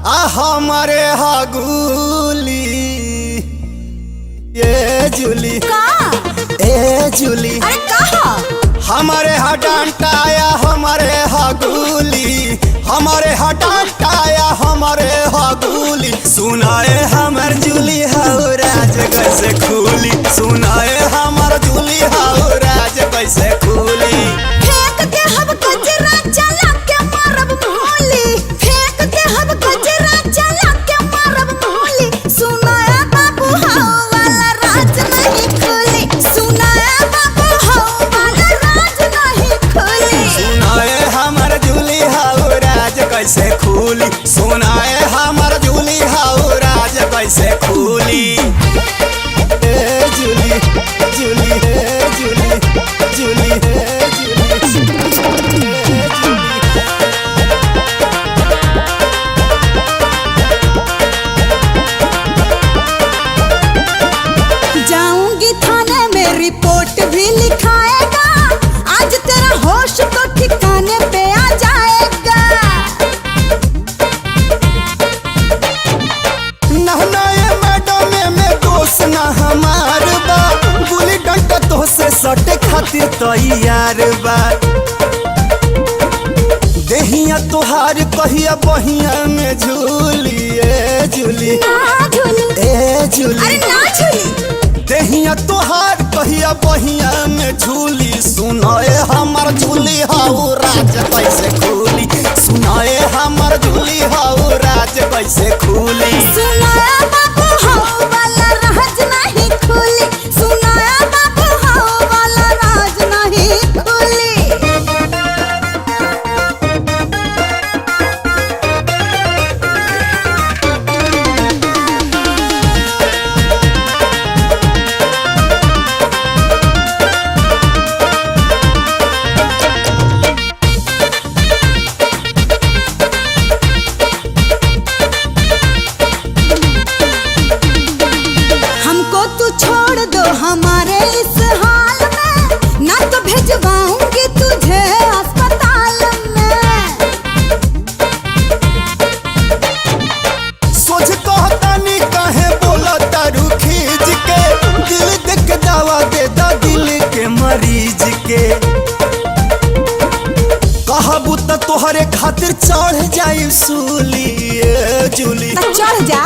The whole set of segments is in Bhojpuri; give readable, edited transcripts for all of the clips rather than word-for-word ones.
हमारे हगुली ये जुली का ए जुली अरे कहा हमारे हडांटाया हमारे हगुली हमारे हडांटाया हमारे हगुली सुनाए हमर जुली हाउ राज कैसे खुली सुनाए हमर जुली हाउ राज कैसे खुली फेंक दे हम गजरा चला के मारब मोली फेंक दे हम गजरा चला के मारब मोली सुनाया बाबू हाउ वाला राज नहीं खुली सुनाया बाबू हाउ वाला राज नहीं खुली सुनाए हमर जुली हाउ राज कैसे खुली सुनाए हमर जुली हाउ राज कैसे खुली ए जुली जुली हे जुली जुली हे जुली जाऊंगी थाने में रिपोर्ट भी लिखाएगा आज तेरा होश तो ठिकाने पे आ जाएगा नहनाए मैडम में दोष ना हमार बा गुली डंडा तो से सटे खातिर तैयार बा देहिया तोहार कहिया बहिया में झूली ए झूली ना झूली ए झूली अरे ना झूली देहिया तोहार कहिया बहिया में झूली सुनाए हमर झूली हाउ राज कैसे खुली सुनाए हमर झूली हाउ राज कैसे खुली सुनाया बाबू हाउ वाला राज नहीं खुली सुनाया बाबू हाउ वाला राज नहीं खुली हमको तू छोड़ दो हमारे इस हाल में ना तो भिजवाऊंगी तुझे अस्पताल में सोच कहतानी काहे बोला तारू खींच के दिल देख के दवा दे दा दिल के मरीज के कहबू त तोहरे खातिर चढ़ जाई सूली ए जूली तो चढ़ जा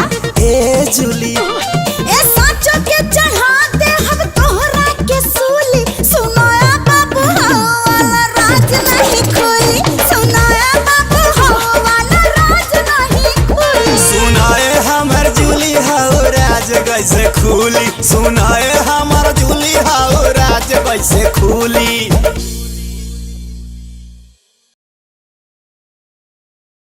ए जूली ए साँचो के चढ़ा दे हम तोहरा के सूली सुनाया बाबू हाउ वाला राज नहीं खुली सुनाया बाबू हाउ वाला राज नहीं खुली सुनाए हमर जूली हाउ राज कैसे खुली सुनाए हमर जूली हाउ राज कैसे खुली